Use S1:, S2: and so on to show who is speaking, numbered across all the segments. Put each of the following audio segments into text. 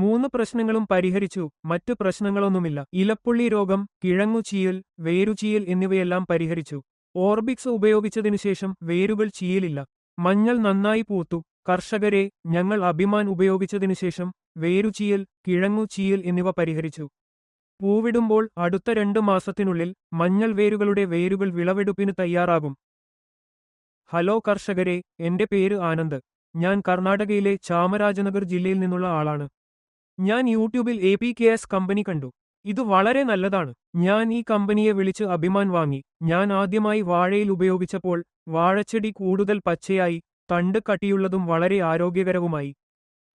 S1: 3 പ്രശ്നങ്ങളും പരിഹരിച്ചു. മറ്റ് പ്രശ്നങ്ങളൊന്നുമില്ല. ഇലപ്പുള്ളി രോഗം, കിഴങ്ങുചീയൽ, വേരുചീയൽ എന്നിവയെല്ലാം പരിഹരിച്ചു. ഓർബിക്സ് ഉപയോഗിച്ചതിനുശേഷം വേരുകൾ ചീയലില്ല. മഞ്ഞൾ നന്നായി പൂത്തു. കർഷകരെ, ഞങ്ങൾ അഭിമാൻ ഉപയോഗിച്ചതിനുശേഷം വേരുചീയൽ, കിഴങ്ങുചീയൽ എന്നിവ പരിഹരിച്ചു. പൂവിടുമ്പോൾ അടുത്ത 2 മാസത്തിനുള്ളിൽ മഞ്ഞൾ വേരുകളുടെ വേരുകൾ വിളവെടുപ്പിന് തയ്യാറാകും. ഹലോ കർഷകരെ, എന്റെ പേര് ആനന്ദ്. ഞാൻ കർണാടകയിലെ ചാമരാജനഗർ ജില്ലയിൽ നിന്നുള്ള ആളാണ്. ഞാൻ യൂട്യൂബിൽ APKS കമ്പനി കണ്ടു. ഇത് വളരെ നല്ലതാണ്. ഞാൻ ഈ കമ്പനിയെ വിളിച്ച് അഭിമാൻ വാങ്ങി. ഞാൻ ആദ്യമായി വാഴയിൽ ഉപയോഗിച്ചപ്പോൾ വാഴച്ചെടി കൂടുതൽ പച്ചയായി, തണ്ട് കട്ടിയുള്ളതും വളരെ ആരോഗ്യകരവുമായി.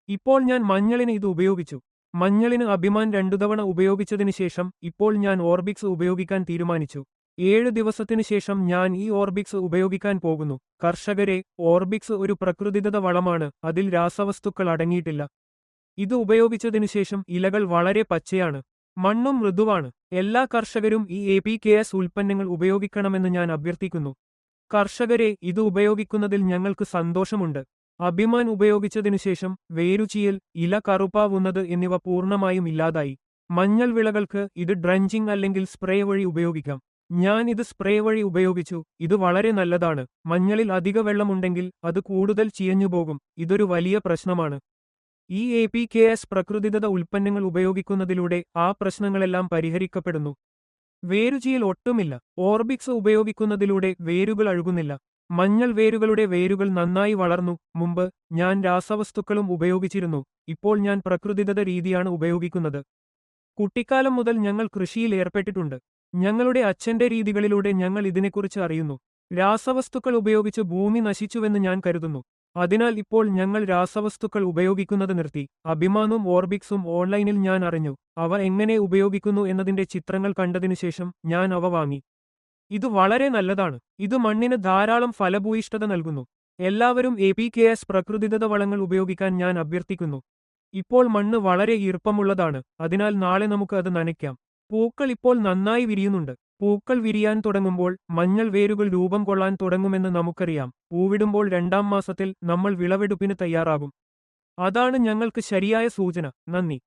S1: ഇപ്പോൾ ഞാൻ മഞ്ഞളിന് ഇത് ഉപയോഗിച്ചു. മഞ്ഞളിന് അഭിമാൻ 2 തവണ ഉപയോഗിച്ചതിന് ശേഷം ഇപ്പോൾ ഞാൻ ഓർബിക്സ് ഉപയോഗിക്കാൻ തീരുമാനിച്ചു. 7 ദിവസത്തിനു ശേഷം ഞാൻ ഈ ഓർബിക്സ് ഉപയോഗിക്കാൻ പോകുന്നു. കർഷകരെ, ഓർബിക്സ് ഒരു പ്രകൃതിദത്ത വളമാണ്, അതിൽ രാസവസ്തുക്കൾ അടങ്ങിയിട്ടില്ല. ഇത് ഉപയോഗിച്ചതിനുശേഷം ഇലകൾ വളരെ പച്ചയാണ്. മണ്ണും മൃദുവാണ്. എല്ലാ കർഷകരും ഈ APKS ഉൽപ്പന്നങ്ങൾ ഉപയോഗിക്കണമെന്ന് ഞാൻ അഭ്യർത്ഥിക്കുന്നു. കർഷകരെ, ഇത് ഉപയോഗിക്കുന്നതിൽ ഞങ്ങൾക്ക് സന്തോഷമുണ്ട്. അഭിമാൻ ഉപയോഗിച്ചതിനുശേഷം വേരുചീയൽ, ഇല കറുപ്പാവുന്നത് എന്നിവ പൂർണ്ണമായും ഇല്ലാതായി. മഞ്ഞൾ വിളകൾക്ക് ഇത് ഡ്രഞ്ചിങ് അല്ലെങ്കിൽ സ്പ്രേ വഴി ഉപയോഗിക്കാം. ഞാൻ ഇത് സ്പ്രേ വഴി ഉപയോഗിച്ചു. ഇത് വളരെ നല്ലതാണ്. മഞ്ഞളിൽ അധിക വെള്ളമുണ്ടെങ്കിൽ അത് കൂടുതൽ ചീയഞ്ഞുപോകും. ഇതൊരു വലിയ പ്രശ്നമാണ്. ഈ APKS പ്രകൃതിദത്ത ഉൽപ്പന്നങ്ങൾ ഉപയോഗിക്കുന്നതിലൂടെ ആ പ്രശ്നങ്ങളെല്ലാം പരിഹരിക്കപ്പെടുന്നു. വേരുചീയൽ ഒട്ടുമില്ല. ഓർബിക്സ് ഉപയോഗിക്കുന്നതിലൂടെ വേരുകൾ അഴുകുന്നില്ല. മഞ്ഞൾ വേരുകളുടെ വേരുകൾ നന്നായി വളർന്നു. മുമ്പ് ഞാൻ രാസവസ്തുക്കളും ഉപയോഗിച്ചിരുന്നു. ഇപ്പോൾ ഞാൻ പ്രകൃതിദത്ത രീതിയാണ് ഉപയോഗിക്കുന്നത്. കുട്ടിക്കാലം മുതൽ ഞങ്ങൾ കൃഷിയിൽ ഏർപ്പെട്ടിട്ടുണ്ട്. ഞങ്ങളുടെ അച്ഛന്റെ രീതികളിലൂടെ ഞങ്ങൾ ഇതിനെക്കുറിച്ച് അറിയുന്നു. രാസവസ്തുക്കൾ ഉപയോഗിച്ച് ഭൂമി നശിച്ചുവെന്ന് ഞാൻ കരുതുന്നു. അതിനാൽ ഇപ്പോൾ ഞങ്ങൾ രാസവസ്തുക്കൾ ഉപയോഗിക്കുന്നത് നിർത്തി. അഭിമാനും ഓർബിക്സും ഓൺലൈനിൽ ഞാൻ അറിഞ്ഞു. അവ എങ്ങനെ ഉപയോഗിക്കുന്നു എന്നതിന്റെ ചിത്രങ്ങൾ കണ്ടതിനുശേഷം ഞാൻ അവ വാങ്ങി. ഇത് വളരെ നല്ലതാണ്. ഇത് മണ്ണിന് ധാരാളം ഫലഭൂയിഷ്ഠത നൽകുന്നു. എല്ലാവരും APKS പ്രകൃതിദത്ത വളങ്ങൾ ഉപയോഗിക്കാൻ ഞാൻ അഭ്യർത്ഥിക്കുന്നു. ഇപ്പോൾ മണ്ണ് വളരെ ഈർപ്പമുള്ളതാണ്. അതിനാൽ നാളെ നമുക്ക് അത് നനയ്ക്കാം. പൂക്കൾ ഇപ്പോൾ നന്നായി വിരിയുന്നുണ്ട്. പൂക്കൾ വിരിയാൻ തുടങ്ങുമ്പോൾ മഞ്ഞൾ വേരുകൾ രൂപം കൊള്ളാൻ തുടങ്ങുമെന്ന് നമുക്കറിയാം. പൂവിടുമ്പോൾ 2-ാം മാസത്തിൽ നമ്മൾ വിളവെടുപ്പിന് തയ്യാറാകും. അതാണ് ഞങ്ങൾക്ക് ശരിയായ സൂചന. നന്ദി.